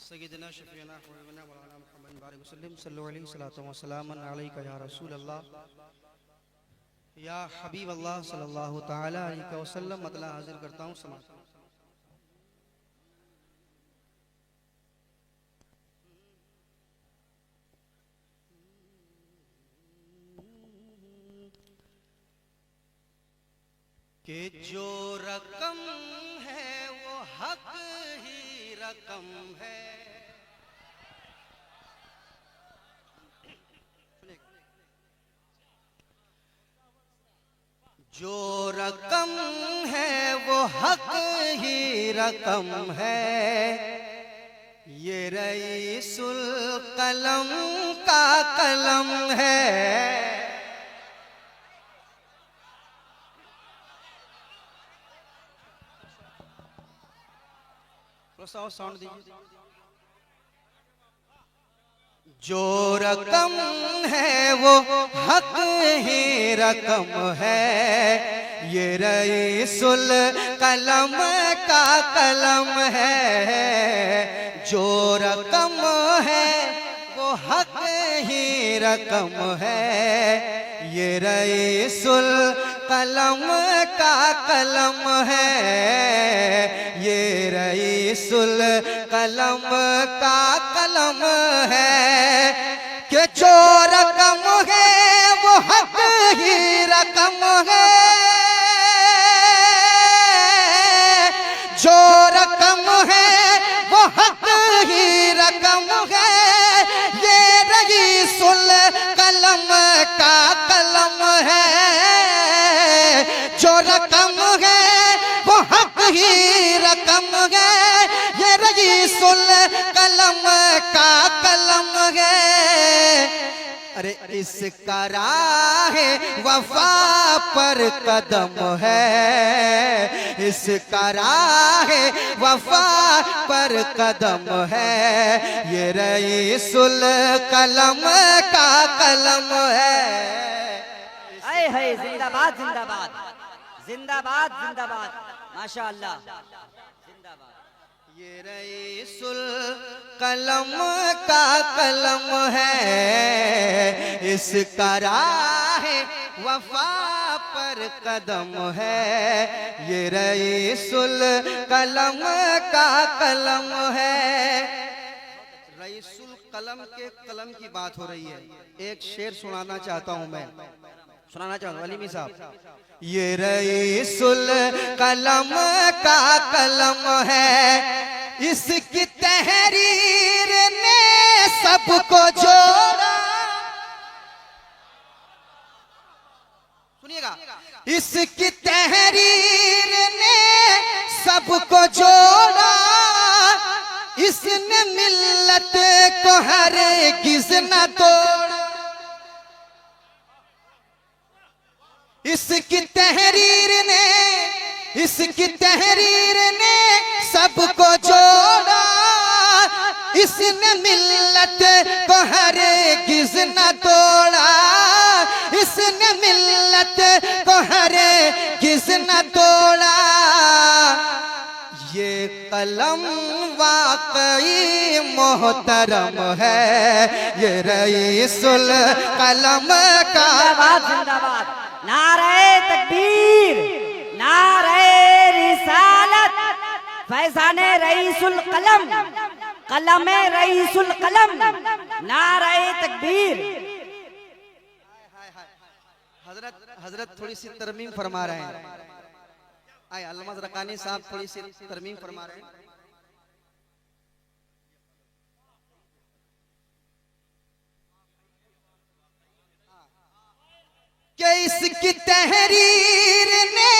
सय्यदना शफ़ीना हबीबना मौलाना मुहम्मद बारिक वसल्लम सल्लल्लाहु अलैहि सलातो व सलामन अलैका या रसूल अल्लाह या हबीब अल्लाह सल्लल्लाहु तआला अलैहि वसल्लम। मतला हाजिर करता हूँ समाज कि जो रकम है वो हक ही रकम है। जो रकम है वो हक ही रकम है। ये रईसुल कलम का कलम है। थोड़ा सा साउंड दीजिए। जो रकम है वो हक ही रकम है। ये रईसुल कलम का कलम है। जो रकम है वो हक ही रकम है। ये रईसुल कलम का कलम है। ये रईसुल कलम का कलम है। कि जो रकम है वो हक ही रकम है। जो रकम है वो हक ही रकम है। ये रईसुल कलम का कलम है। जो रकम है वो हक ही रकम है। ये रईसुल कलम का कलम है। अरे इसका राह वफा पर कदम है। इसका राह वफा पर कदम है। ये रईसुल कलम का कलम है। है जिंदाबाद जिंदाबाद जिंदाबाद जिंदाबाद माशाअल्लाह जिंदाबाद। ये रईसुल कलम का कलम है। इसका राह वफा पर कदम है। ये रईसुल कलम का कलम है। रईसुल कलम के कलम की बात हो रही है। एक शेर सुनाना चाहता हूं मैं, सुनाना चाहता हूं अलीमी साहब। ये रईसुल कलम का कलम है। इसकी तहरीर ने सबको जोड़ा। सुनिएगा। इसकी तहरीर ने सबको जोड़ा। इसने मिल्लत को हरगिज़ न तोड़ा। इसकी तहरीर ने सबको जोड़ा। इसने मिल्लत को हरगिज़ न तोड़ा। इसने मिल्लत को हरगिज़ न तोड़ा। ये कलम वाकई मोहतरम है। ये रईसुल कलम का जिंदाबाद। नारे तकबीर नारे रिसालत फैज़ाने रईसुल कलम कलम रईसुल कलम नारे तकबीर। हजरत थोड़ी सी तरमीम फरमा रहे हैं। आए अल्लामा ज़रक़ानी साहब थोड़ी सी तरमीम फरमा रहे हैं। कि इसकी तहरीर ने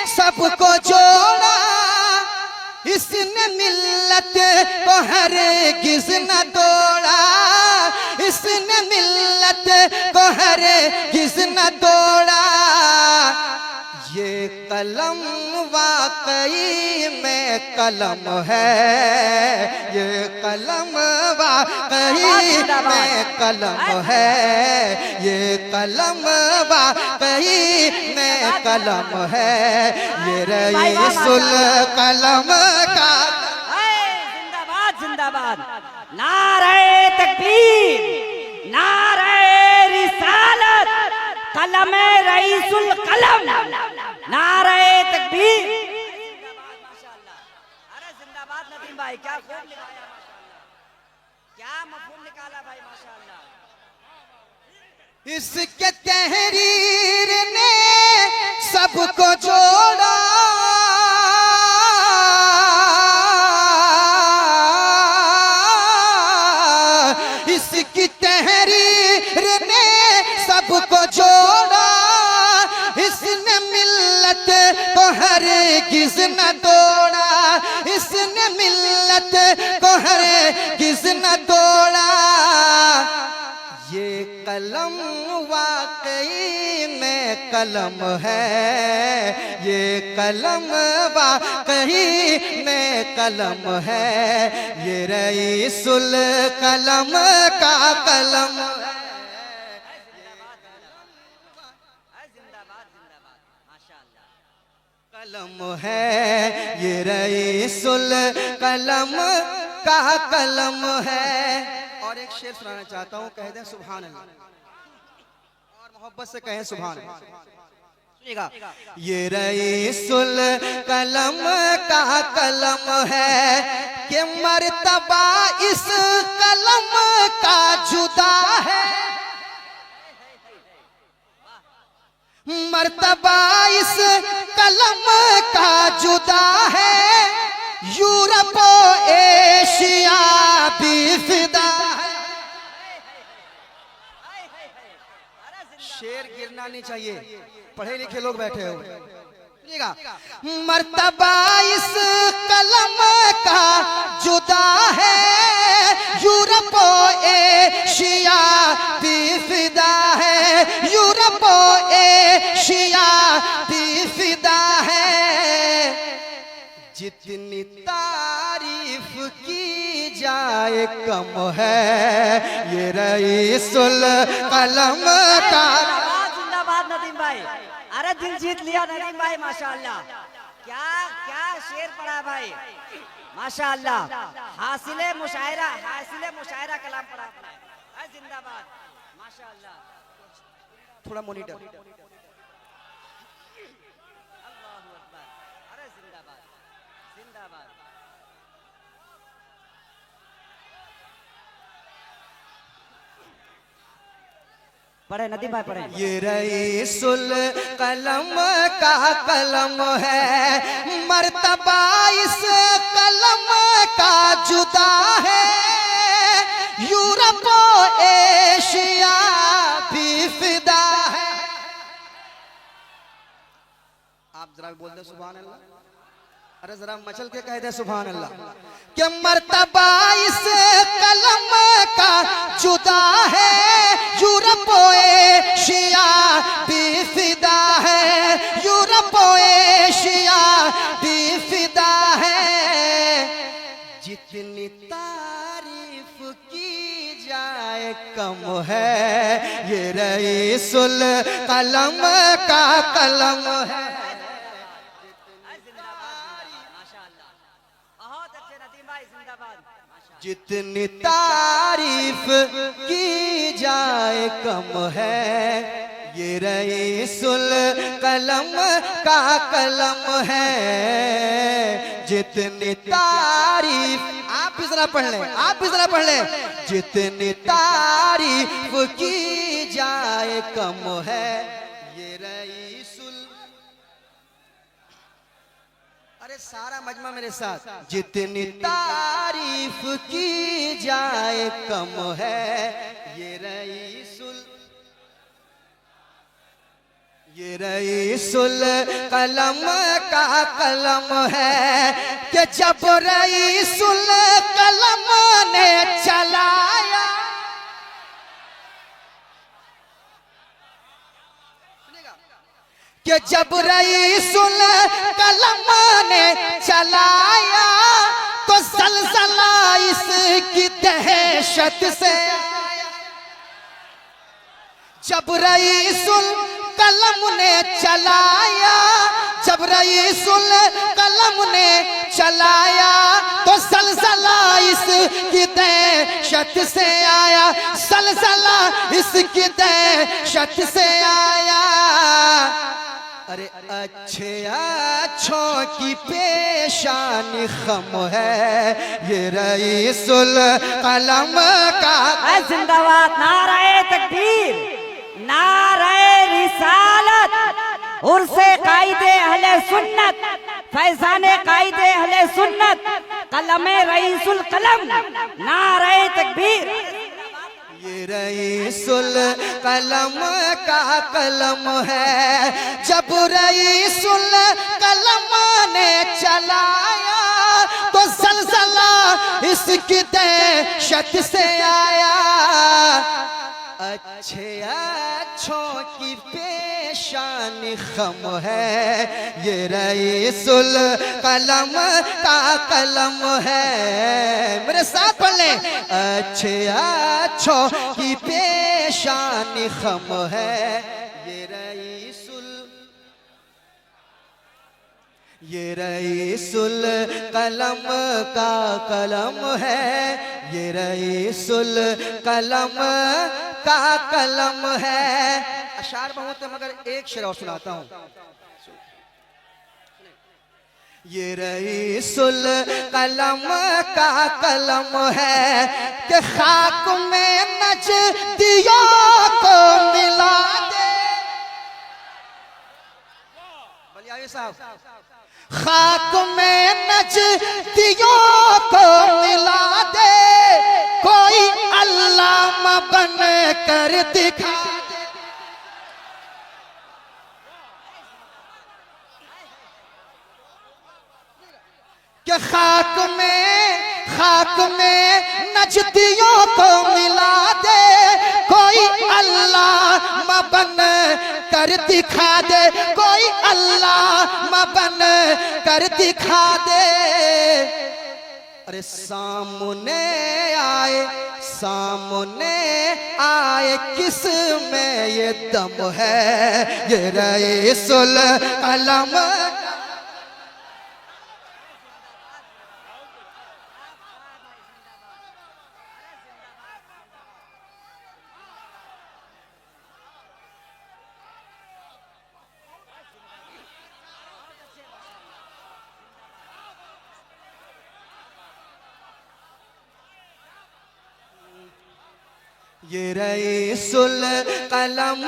सबको जोड़ा। इसने मिल्लत को हरगिज़ न तोड़ा। इसने मिल्लत को हरगिज़ न तोड़ा। ये कलम वाकई में कलम है। ये कलम वाकई में कलम है। ये कलम वाकई में कलम है। ये रईसुल कलम का जिंदाबाद जिंदाबाद। जिंदाबाद। नारे तकबीर, नारे रिसालत, कलमे रईसुल कलम, नारे तकबीर। माशाअल्लाह, अरे जिंदाबाद नदीम भाई, क्या खूब लिखाया माशाअल्लाह, क्या मफहूम निकाला भाई माशाअल्लाह। इसके तहरीर ने सबको जोड़ा, इसकी तहरीर ने सबको जोड़ा, इसने मिल्लत को हरगिज़ न तोड़ा, इसने मिल्लत को हरगिज़ न तोड़ा। ये कलम वाकई में कलम है, ये कलम वाकई में कलम है, ये रईसुल कलम का कलम है। कलम है, ये रईसुल कलम का कलम है। और एक शेर सुनाना चाहता हूँ, कह दें सुभान अल्लाह, और मोहब्बत से कहें सुभान अल्लाह। सुनिएगा, ये रईसुल कलम का कलम है कि मर्तबा इस कलम का जुदा है, मर्तबा इस कलम का जुदा है, यूरोप एशिया भी फिदा है। शेर गिरना नहीं चाहिए, पढ़े लिखे लोग बैठे हो। मर्तबा इस कलम का जुदा है, यूरोप एशिया भी फिदा है, यूरोप एशिया भी फिदा है। जितनी तारीफ की जाए कम है, ये रईसुल कलम का। जिंदाबाद नदीम भाई, अरे दिल जीत लिया नदीम भाई माशाअल्लाह, क्या क्या शेर पढ़ा भाई माशाअल्लाह। हासिले मुशायरा कलाम पढ़ा आपने, जिंदाबाद माशाअल्लाह। थोड़ा मॉनिटर, पढ़े नदीम भाई पढ़े। ये रईसुल कलम का कलम है, मर्तबा इस कलम का जुदा है, यूरोप एशिया भी फिदा है। आप जरा बोल दे सुभान अल्लाह, अरे जरा मचल के कह दे सुभान अल्लाह। कि मर्तबा इस कलम का जुदा है, यूरोप एशिया भी फिदा है, यूरोप एशिया भी फिदा है। जितनी तारीफ की जाए कम है, ये रईसुल कलम का कलम है। जितनी तारीफ की जाए कम है, ये रईसुल कलम का कलम है। जितनी तारीफ, आप भी जरा पढ़ लें, आप भी जरा पढ़ लें। जितनी तारीफ की जाए कम है, ये रईसुल, अरे सारा मजमा मेरे साथ। जितनी तारीफ की जाए कम है, ये रईसुल कलम का कलम है कि जब रईसुल कलम ने चलाया, कि जब रईसुल कलम ने चलाया, तो ज़लज़ला इसकी दहशत से आया। जब रईसुल कलम ने चलाया, जब रईसुल कलम ने चलाया, तो ज़लज़ला इसकी दहशत से आया, सलसला इसकी दहशत से आया। अरे अच्छे अच्छों की पेशानी खम है, ये रईसुल कलम का। जिंदाबाद, नाराए तकबीर, नाराए रिसालत, उर्से कायदे अहले सुन्नत, फैजाने कायदे अहले सुन्नत, कलमे रईसुल कलम, नाराए तकबीर। ये रईसुल कलम का कलम है, जब रईसुल कलम ने चलाया तो सलसला इसकी दहशत से आया। अच्छे अच्छों की पेशानी खम है, ये रईसुल कलम का कलम है। मेरे साथ पढ़ ले, अच्छे अच्छों की पेशानी खम है, ये रईसुल कलम का कलम है, ये रईसुल कलम का कलम है। अशार बहुत है मगर एक शेर और सुनाता हूं। ये रईसुल कलम का कलम है कि खाक में नजदियों को मिला दे। बलियाए साहब, खाक में नजदियों को मिला दे, कोई अल्लामा बन कर दिखा दे। कि खाक में नजदियों को मिला दे, कोई अल्लामा बन कर दिखा दे, कोई अल्लामा बन कर दिखा दे। अरे सामने आए किस में ये दम है, ये रईसुल कलम। ये रईसुल कलम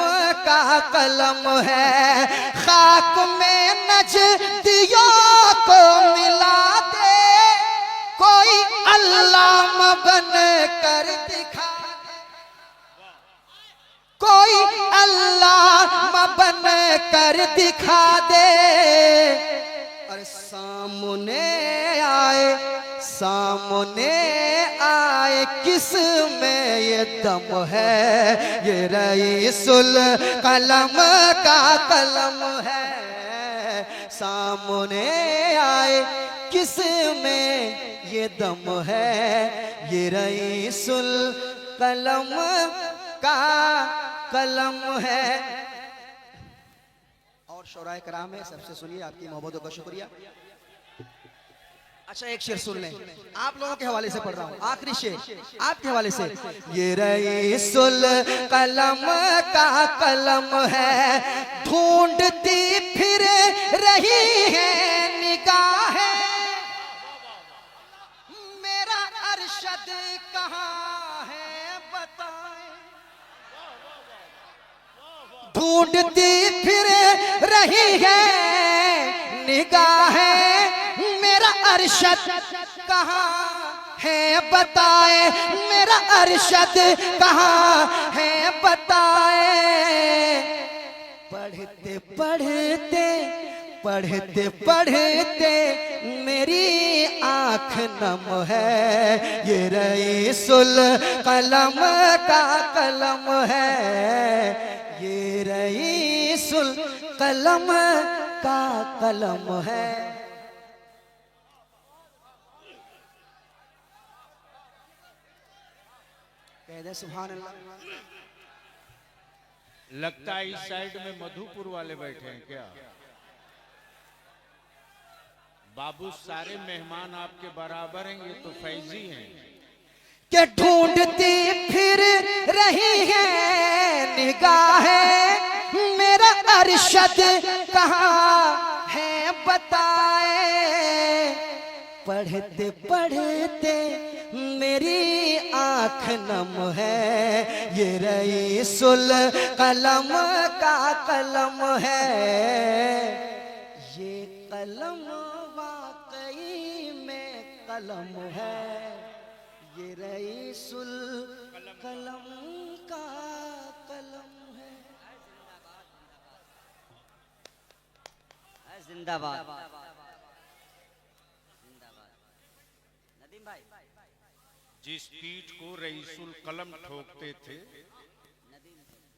का कलम है, खाक में नजदियों को मिला दे, कोई अल्लामा बन कर दिखा दे, कोई अल्लामा बन कर दिखा दे। और सामने आए किस में ये दम है, ये रईसुल कलम का कलम है। सामने आए किस में ये दम है, ये रईसुल कलम का कलम है। और शौराए कराम है, सबसे सुनिए, आपकी मोहब्बतों का शुक्रिया। अच्छा एक शेर सुन लें, आप लोगों के हवाले से पढ़ रहा हूँ, आखिरी शेर आपके हवाले से। ये रईसुल कलम का कलम है, ढूंढती फिर रही है निगाहें, मेरा अरशद कहाँ है बताएं। ढूंढती फिर रही है निगाहें, मेरा अरशद कहाँ है बताए, मेरा अरशद कहाँ है बताए। पढ़ते मेरी आँख नम है, ये रईसुल कलम का कलम है, ये रईसुल कलम का कलम है। सुभान अल्लाह। लगता है इस साइड में मधुपुर वाले बैठे हैं क्या? बाबू सारे मेहमान आपके बराबर हैं, ये तो फैजी हैं। के ढूंढती फिर रही है निगाहें, मेरा अरशद कहाँ है बताए। पढ़ते पढ़ते मेरी आँख नम है, ये रईसुल कलम का कलम है। ये कलम वाकई में कलम है, ये रईसुल कलम का कलम है। जिंदाबाद जिंदाबाद। नदीम भाई, जिस पीठ को रईसुल कलम ठोकते थे,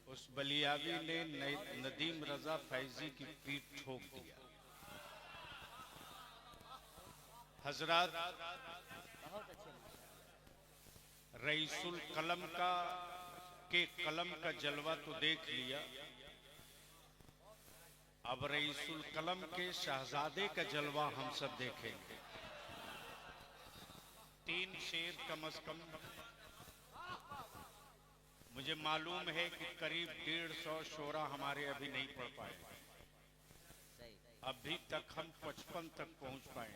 उस बलियावी ने नदीम रजा फैजी की पीठ ठोक दिया। हजरत, रईसुल कलम के कलम का जलवा तो देख लिया, अब रईसुल कलम के शहजादे का जलवा हम सब देखेंगे। 3 शेर कम अज कम, मुझे मालूम है कि करीब 150 शोरा हमारे अभी नहीं पढ़ पाए, अभी तक हम 55 तक पहुंच पाए।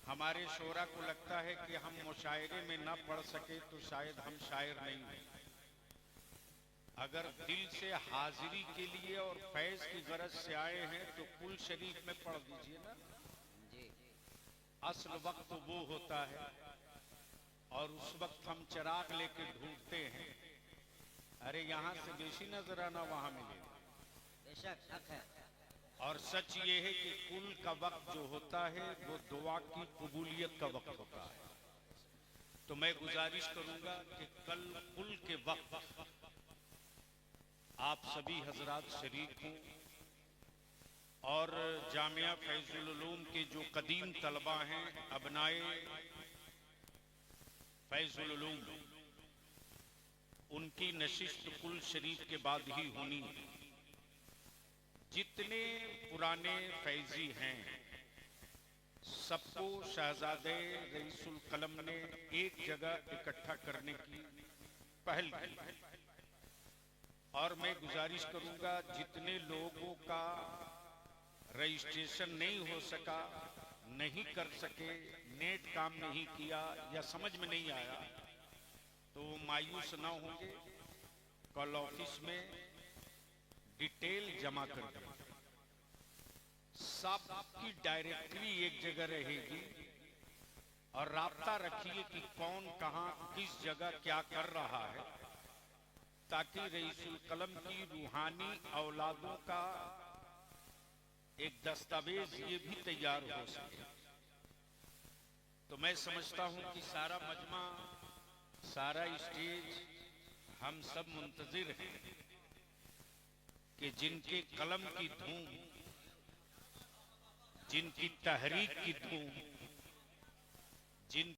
हमारे शोरा को लगता है कि हम मुशायरे में ना पढ़ सके तो शायद हम शायर नहीं हैं। अगर दिल से हाजिरी के लिए और फैज की गरज से आए हैं तो कुल शरीफ में पढ़ दीजिए ना। असल वक्त वो होता है और उस वक्त हम चिराग लेके ढूंढते हैं, अरे यहाँ से बेशी नजर आना वहां मिलेगा। बेशक हक है। और सच ये है कि कुल का वक्त जो होता है वो दुआ की कबूलियत का वक्त होता है। तो मैं गुजारिश करूंगा कि कल कुल के वक्त आप सभी हजरात शरीक हों और जामिया फैजुल उलूम के जो कदीम तलबा हैं, अबनाए फैजुल उलूम, उनकी नशिस्त कुल शरीफ के बाद ही होनी है। जितने पुराने फैजी हैं सबको शहजादे रईसुल कलम ने एक जगह इकट्ठा करने की पहल की। और मैं गुजारिश करूंगा जितने लोगों का रजिस्ट्रेशन नहीं हो सका, नहीं कर सके, नेट काम नहीं किया या समझ में नहीं आया, तो मायूस ना होंगे। कल ऑफिस में डिटेल जमा कर दें, सबकी डायरेक्टरी एक जगह रहेगी और राब्ता रखिए कि कौन कहां किस जगह क्या कर रहा है, ताकि रईसुल कलम की रूहानी औलादों का एक दस्तावेज ये भी तैयार हो सके। तो मैं समझता हूं कि सारा मजमा, सारा स्टेज, हम सब मुंतजिर हैं कि जिनके कलम की धूम, जिनकी तहरीक की धूम, जिन